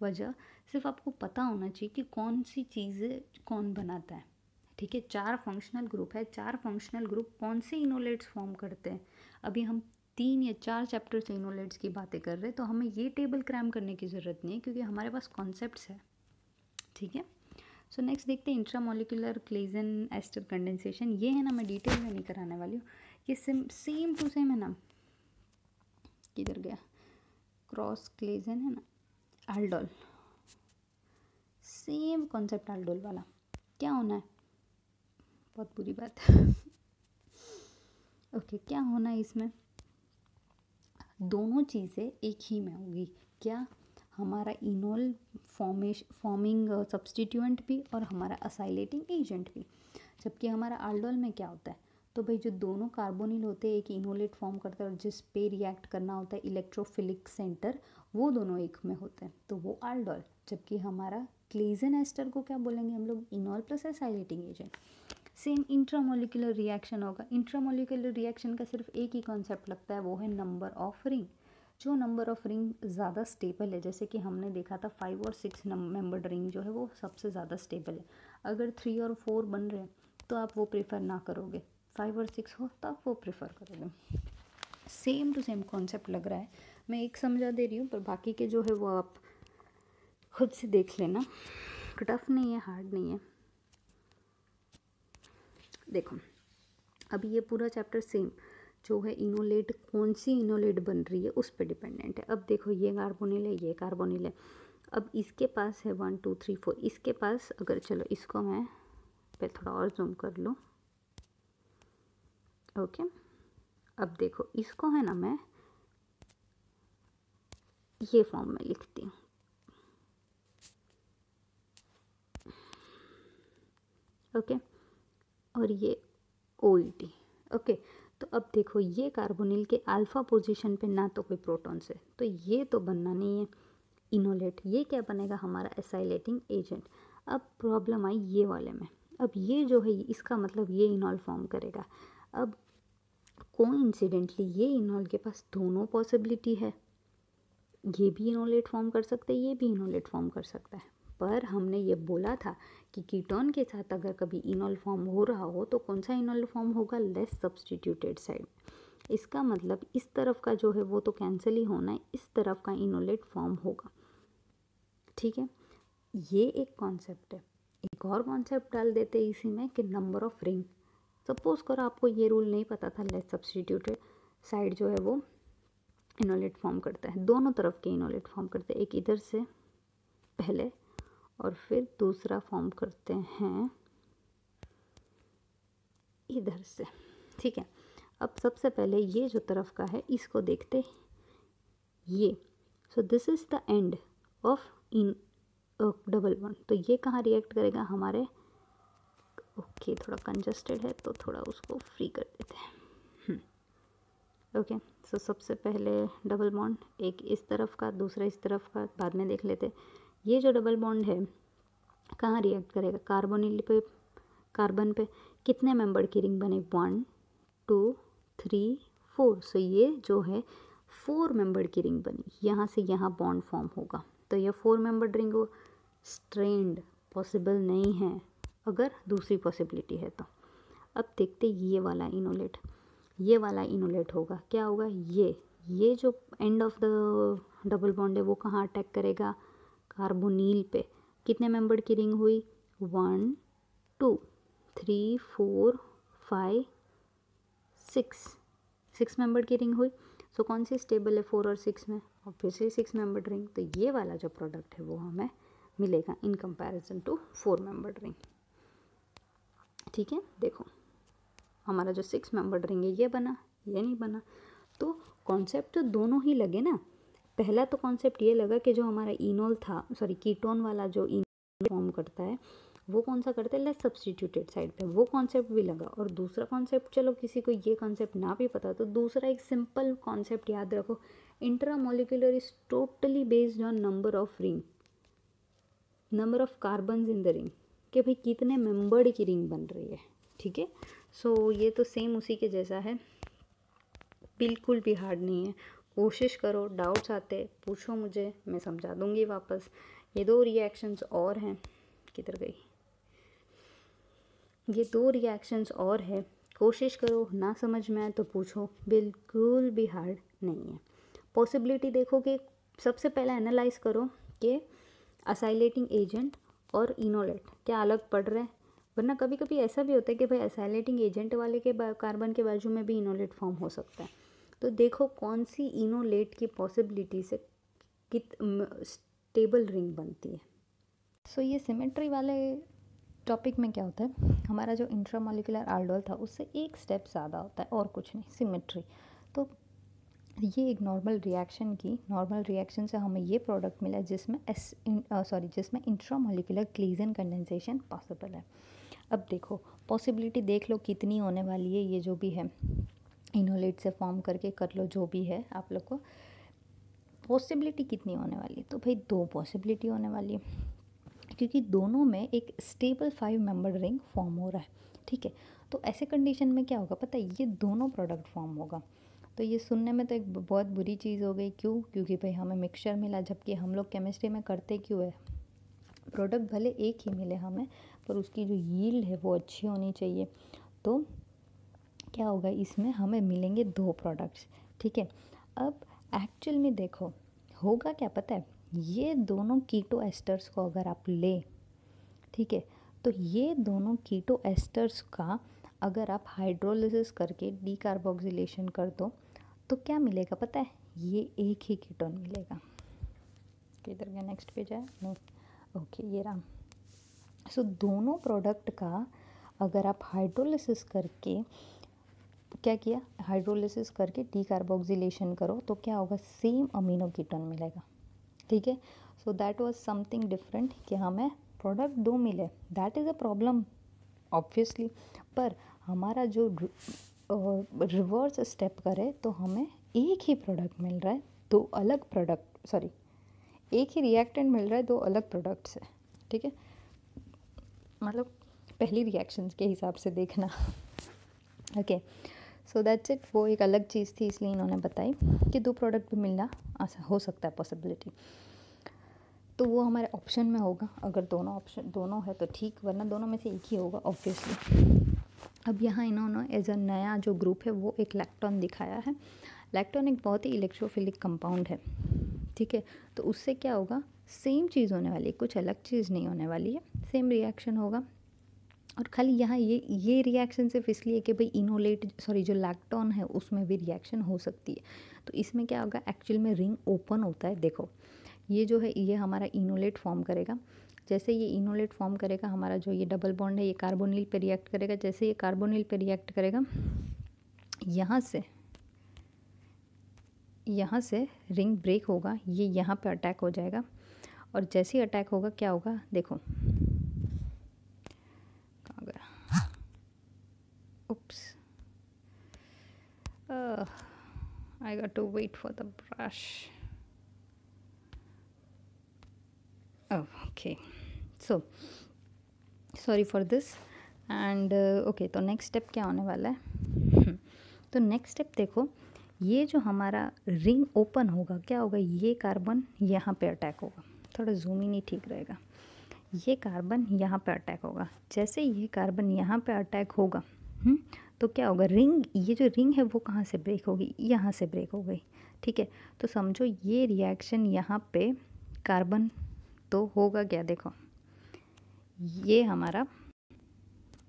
वजह, सिर्फ आपको पता होना चाहिए कि कौन सी चीज़ें कौन बनाता है। ठीक है, 4 फंक्शनल ग्रुप है, 4 फंक्शनल ग्रुप कौन से इनोलेट्स फॉर्म करते हैं। अभी हम 3 या 4 चैप्टर से इनोलेट्स की बातें कर रहे हैं, तो हमें ये टेबल क्रैम करने की ज़रूरत नहीं है, क्योंकि हमारे पास कॉन्सेप्ट्स है। ठीक है, सो नेक्स्ट देखते हैं इंट्रामोलिकुलर क्लेजन एस्टर कंडेंसेशन। ये है ना, मैं डिटेल में नहीं कराने वाली हूँ, ये सेम टू सेम है ना, किधर गया, क्रॉस क्लेजन है ना, एल्डोल, सेम कॉन्सेप्ट एल्डोल वाला। क्या होना है, बहुत बुरी बात है। ओके, क्या होना है इसमें, दोनों चीज़ें एक ही में होगी। क्या, हमारा इनोल फॉर्मिंग सब्सटीट्यूएंट भी और हमारा असाइलेटिंग एजेंट भी। जबकि हमारा एल्डोल में क्या होता है, तो भाई जो दोनों कार्बोनिल होते हैं एक इनोलेट फॉर्म करता है, और जिस पे रिएक्ट करना होता है इलेक्ट्रोफिलिक सेंटर, वो दोनों एक में होते हैं, तो वो एल्डोल। जबकि हमारा क्लेजन एस्टर को क्या बोलेंगे हम लोग, enol plus acylating agent. Same intramolecular reaction होगा। इंट्रामोलिकुलर रिएक्शन का सिर्फ एक ही कॉन्सेप्ट लगता है, वो है नंबर ऑफ रिंग। जो नंबर ऑफ रिंग ज़्यादा स्टेबल है, जैसे कि हमने देखा था 5 और 6 मेंबर्ड रिंग जो है वो सबसे ज़्यादा स्टेबल है। अगर 3 और 4 बन रहे हैं तो आप वो प्रेफर ना करोगे, 5 और 6 हो तो आप वो प्रेफर करोगे। सेम टू सेम कॉन्सेप्ट लग रहा है, मैं एक समझा दे रही हूँ, पर बाकी के जो है वो आप खुद से देख लेना। टफ नहीं है, हार्ड नहीं है। देखो, अभी ये पूरा चैप्टर सेम जो है, इनोलेट कौन सी इनोलेट बन रही है उस पर डिपेंडेंट है। अब देखो, ये कार्बोनिल है, ये कार्बोनिल है। अब इसके पास है 1 2 3 4, इसके पास अगर, चलो इसको मैं पे थोड़ा और जूम कर लूँ। ओके, अब देखो इसको है ना, मैं ये फॉर्म में लिखती हूँ। ओके, और ये OET। ओके, तो अब देखो, ये कार्बोनिल के अल्फा पोजीशन पे ना तो कोई प्रोटॉन्स है, तो ये तो बनना नहीं है इनोलेट। ये क्या बनेगा, हमारा एसाइलेटिंग एजेंट। अब प्रॉब्लम आई ये वाले में। अब ये जो है, इसका मतलब ये इनॉल फॉर्म करेगा। अब कोइंसिडेंटली ये इनॉल के पास दोनों पॉसिबिलिटी है, ये भी इनोलेट फॉर्म कर सकते हैं, ये भी इनोलेट फॉर्म कर सकता है। पर हमने ये बोला था कि कीटोन के साथ अगर कभी इनोल फॉर्म हो रहा हो तो कौन सा इनोल फॉर्म होगा, लेस सब्सटीट्यूटेड साइड। इसका मतलब इस तरफ का जो है वो तो कैंसिल ही होना है, इस तरफ का इनोलेट फॉर्म होगा। ठीक है, ये एक कॉन्सेप्ट है। एक और कॉन्सेप्ट डाल देते हैं इसी में कि नंबर ऑफ रिंग। सपोज करो आपको ये रूल नहीं पता था, लेस सब्सटीट्यूटेड साइड जो है वो इनोलेट फॉर्म करता है, दोनों तरफ के इनोलेट फॉर्म करते हैं, एक इधर से पहले और फिर दूसरा फॉर्म करते हैं इधर से। ठीक है, अब सबसे पहले ये जो तरफ का है इसको देखते, ये, so this is the end of in double bond. तो ये कहाँ रिएक्ट करेगा, हमारे, ओके थोड़ा कंजस्टेड है तो थोड़ा उसको फ्री कर देते हैं। ओके, सो सबसे पहले डबल बॉन्ड, एक इस तरफ का दूसरा इस तरफ का, बाद में देख लेते। ये जो डबल बॉन्ड है कहाँ रिएक्ट करेगा, कार्बोनिल पे, कार्बन पे। कितने मेंबर की रिंग बने, 1 2 3 4। सो ये जो है 4 मेंबर की रिंग बनी, यहाँ से यहाँ बॉन्ड फॉर्म होगा, तो ये 4 मेंबर्ड रिंग हो। स्ट्रेंड पॉसिबल नहीं है अगर दूसरी पॉसिबिलिटी है तो। अब देखते ये वाला इनोलेट, ये वाला इनोलेट होगा, क्या होगा, ये जो end of the double bond है वो कहाँ अटैक करेगा, कार्बोनिल पे। कितने मेंबर्ड की रिंग हुई, 1 2 3 4 5 6 मेंबर्ड की रिंग हुई। सो कौन सी स्टेबल है 4 और 6 में, ऑब्वियसली 6 मेंबर्ड रिंग। तो ये वाला जो प्रोडक्ट है वो हमें मिलेगा in comparison to 4 membered ring. ठीक है, देखो हमारा जो 6 मेंबर्ड रिंग है ये बना, ये नहीं बना। तो कॉन्सेप्ट तो दोनों ही लगे ना। पहला तो कॉन्सेप्ट ये लगा कि जो हमारा इनोल था, सॉरी कीटोन वाला जो इनोल फॉर्म करता है वो कौन सा करता है, लेस सब्सटीट्यूटेड साइड पे, वो कॉन्सेप्ट भी लगा। और दूसरा कॉन्सेप्ट, चलो किसी को ये कॉन्सेप्ट ना भी पता तो दूसरा एक सिंपल कॉन्सेप्ट याद रखो, intramolecular is totally based on number of ring, number of carbons in the ring, कि भाई कितने मेंबर्ड की रिंग बन रही है। ठीक है, सो ये तो सेम उसी के जैसा है, बिल्कुल भी हार्ड नहीं है। कोशिश करो, डाउट्स आते पूछो मुझे, मैं समझा दूंगी वापस। ये 2 रिएक्शंस और हैं, किधर गई, ये 2 रिएक्शंस और है, कोशिश करो, ना समझ में आए तो पूछो, बिल्कुल भी हार्ड नहीं है। पॉसिबिलिटी देखो कि सबसे पहले एनालाइज करो कि असाइलेटिंग एजेंट और इनोलेट क्या अलग पड़ रहे हैं, वरना कभी कभी ऐसा भी होता है कि भाई असाइलेटिंग एजेंट वाले के कार्बन के बाजू में भी इनोलेट फॉर्म हो सकता है। तो देखो कौन सी इनोलेट की पॉसिबिलिटी से कित स्टेबल रिंग बनती है। सो ये सिमेट्री वाले टॉपिक में क्या होता है, हमारा जो इंट्रामोलिकुलर aldol था उससे एक स्टेप ज़्यादा होता है और कुछ नहीं, सिमेट्री। तो ये एक नॉर्मल रिएक्शन से हमें ये प्रोडक्ट मिला जिसमें जिसमें इंट्रामोलिकुलर क्लीजन कंडेंसेशन पॉसिबल है। अब देखो पॉसिबिलिटी देख लो कितनी होने वाली है, ये जो भी है इनोलेट से फॉर्म करके कर लो, जो भी है आप लोग को पॉसिबिलिटी कितनी होने वाली है, तो भाई 2 पॉसिबिलिटी होने वाली है, क्योंकि दोनों में एक स्टेबल 5 मेंबर रिंग फॉर्म हो रहा है। ठीक है, तो ऐसे कंडीशन में क्या होगा पता है, ये दोनों प्रोडक्ट फॉर्म होगा। तो ये सुनने में तो एक बहुत बुरी चीज़ हो गई, क्यों, क्योंकि भाई हमें मिक्सचर मिला, जबकि हम लोग केमिस्ट्री में करते क्यों है, प्रोडक्ट भले एक ही मिले हमें पर उसकी जो यील्ड है वो अच्छी होनी चाहिए। तो क्या होगा, इसमें हमें मिलेंगे 2 प्रोडक्ट्स। ठीक है, अब एक्चुअल में देखो होगा क्या पता है, ये दोनों कीटो एस्टर्स को अगर आप ले, ठीक है, तो ये दोनों कीटो एस्टर्स का अगर आप हाइड्रोलिसिस करके डीकार्बोक्सिलेशन कर दो तो क्या मिलेगा पता है, ये एक ही कीटोन मिलेगा। किधर गया, नेक्स्ट पेज है, नहीं, ओके ये रहा। सो दोनों प्रोडक्ट का अगर आप हाइड्रोलिसिस करके क्या किया, हाइड्रोलिसिस करके डीकार्बोक्सिलेशन करो तो क्या होगा, सेम अमीनो कीटोन मिलेगा। ठीक है, so that was something different कि हमें प्रोडक्ट 2 मिले, that is a problem obviously, पर हमारा जो रिवर्स स्टेप करे तो हमें एक ही प्रोडक्ट मिल रहा है, 2 अलग प्रोडक्ट, सॉरी एक ही रिएक्टेंट मिल रहा है 2 अलग प्रोडक्ट से। ठीक है, मतलब पहली रिएक्शंस के हिसाब से देखना। ओके, सो दैट्स इट, वो एक अलग चीज़ थी इसलिए इन्होंने बताई कि 2 प्रोडक्ट भी मिलना हो सकता है पॉसिबिलिटी, तो वो हमारे ऑप्शन में होगा। अगर दोनों है तो ठीक, वरना दोनों में से एक ही होगा ऑब्वियसली। अब यहाँ इन्होंने एज अ नया जो ग्रुप है वो एक लैक्टोन दिखाया है। लैक्टोन एक बहुत ही इलेक्ट्रोफिलिक कंपाउंड है। ठीक है, तो उससे क्या होगा, सेम चीज़ होने वाली है, कुछ अलग चीज़ नहीं होने वाली है, सेम रिएक्शन होगा। और खाली यहाँ ये रिएक्शन सिर्फ इसलिए कि भाई जो लैक्टोन है उसमें भी रिएक्शन हो सकती है। तो इसमें क्या होगा, एक्चुअल में रिंग ओपन होता है। देखो ये जो है ये हमारा इनोलेट फॉर्म करेगा, जैसे ये इनोलेट फॉर्म करेगा हमारा जो ये डबल बॉन्ड है ये कार्बोनिल पे रिएक्ट करेगा, जैसे ये कार्बोनिल पे रिएक्ट करेगा यहाँ से रिंग ब्रेक होगा, ये यहाँ पे अटैक हो जाएगा, और जैसे ही अटैक होगा क्या होगा, देखो कहाँ गया, oops, I got to wait for the brush. Okay, so sorry for this. And okay, तो नेक्स्ट स्टेप क्या होने वाला है? तो नेक्स्ट स्टेप देखो, ये जो हमारा रिंग ओपन होगा, क्या होगा, ये कार्बन यहाँ पे अटैक होगा। थोड़ा जूम इन ही ठीक रहेगा। ये कार्बन यहाँ पे अटैक होगा। जैसे ये कार्बन यहाँ पे अटैक होगा, तो क्या होगा, रिंग, ये जो रिंग है वो कहाँ से ब्रेक होगी, यहाँ से ब्रेक हो गई। ठीक है, तो समझो ये रिएक्शन यहाँ पे कार्बन तो होगा क्या, देखो ये हमारा,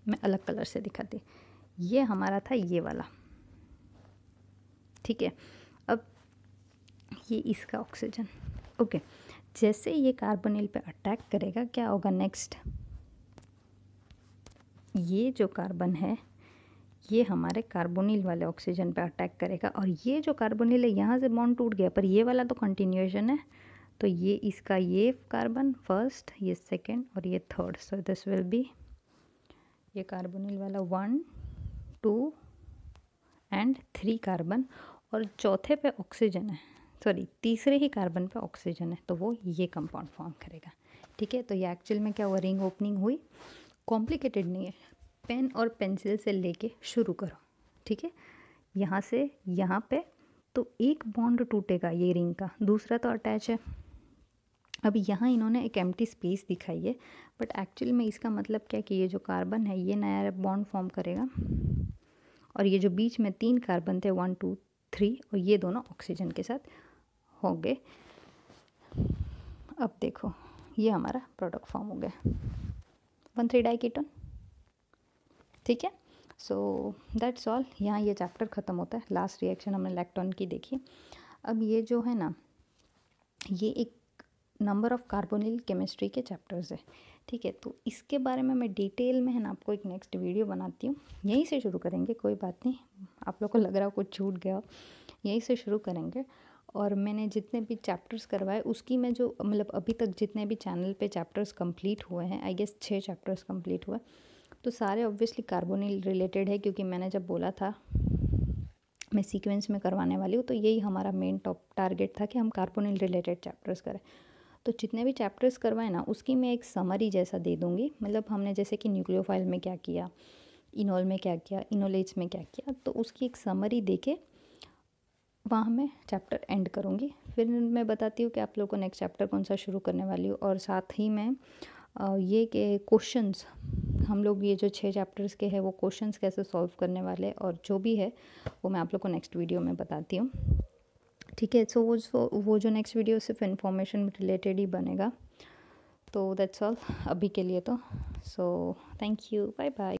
मैं अलग कलर से दिखाती, ये हमारा था ये वाला। ठीक है, अब ये इसका ऑक्सीजन। ओके, जैसे ये कार्बोनिल पे अटैक करेगा, क्या होगा नेक्स्ट, ये जो कार्बन है ये हमारे कार्बोनिल वाले ऑक्सीजन पे अटैक करेगा, और ये जो कार्बोनिल है यहाँ से बॉन्ड टूट गया, पर ये वाला तो कंटिन्यूएशन है, तो ये इसका ये कार्बन फर्स्ट, ये सेकंड और ये third, so this will be ये कार्बोनिल वाला 1 2 एंड 3 कार्बन, और चौथे पे ऑक्सीजन है, सॉरी तीसरे ही कार्बन पे ऑक्सीजन है, तो वो ये कंपाउंड फॉर्म करेगा। ठीक है, तो ये एक्चुअल में क्या हुआ, रिंग ओपनिंग हुई। कॉम्प्लिकेटेड नहीं है, पेन और पेंसिल से लेके शुरू करो। ठीक है, यहाँ से यहाँ पे तो एक बॉन्ड टूटेगा ये रिंग का, दूसरा तो अटैच है। अब यहाँ इन्होंने एक एम्प्टी स्पेस दिखाई है, बट एक्चुअल में इसका मतलब क्या कि ये जो कार्बन है ये नया बॉन्ड फॉर्म करेगा, और ये जो बीच में 3 कार्बन थे 1 2 3, और ये दोनों ऑक्सीजन के साथ होंगे। अब देखो ये हमारा प्रोडक्ट फॉर्म हो गया 1,3 डाइकीटोन। ठीक है, सो दैट्स ऑल। यहाँ ये चैप्टर ख़त्म होता है। लास्ट रिएक्शन हमने लैक्टोन की देखी। अब ये जो है ना, ये एक नंबर ऑफ़ कार्बोनिल केमिस्ट्री के चैप्टर्स है। ठीक है, तो इसके बारे में मैं डिटेल में है ना आपको एक नेक्स्ट वीडियो बनाती हूँ। यहीं से शुरू करेंगे, कोई बात नहीं, आप लोग को लग रहा हो कुछ छूट गया, यहीं से शुरू करेंगे। और मैंने जितने भी चैप्टर्स करवाए उसकी मैं जो मतलब अभी तक जितने भी चैनल पे चैप्टर्स कंप्लीट हुए हैं, आई गेस 6 चैप्टर्स कंप्लीट हुए, तो सारे ऑब्वियसली कार्बोनिल रिलेटेड है, क्योंकि मैंने जब बोला था मैं सीक्वेंस में करवाने वाली हूँ, तो यही हमारा मेन टॉप टारगेट था कि हम कार्बोनिल रिलेटेड चैप्टर्स करें। तो जितने भी चैप्टर्स करवाए ना, उसकी मैं एक समरी जैसा दे दूँगी। मतलब हमने जैसे कि न्यूक्लियोफाइल में क्या किया, इनोल में क्या किया, इनोलेट्स में क्या किया, तो उसकी एक समरी दे के वहाँ मैं चैप्टर एंड करूँगी। फिर मैं बताती हूँ कि आप लोगों को नेक्स्ट चैप्टर कौन सा शुरू करने वाली हूँ, और साथ ही मैं ये कि क्वेश्चंस हम लोग ये जो 6 चैप्टर्स के हैं वो क्वेश्चंस कैसे सॉल्व करने वाले, और जो भी है वो मैं आप लोग को नेक्स्ट वीडियो में बताती हूँ। ठीक है, सो वो जो नेक्स्ट वीडियो सिर्फ इन्फॉर्मेशन रिलेटेड ही बनेगा। तो दैट्स ऑल अभी के लिए तो। So thank you, bye bye.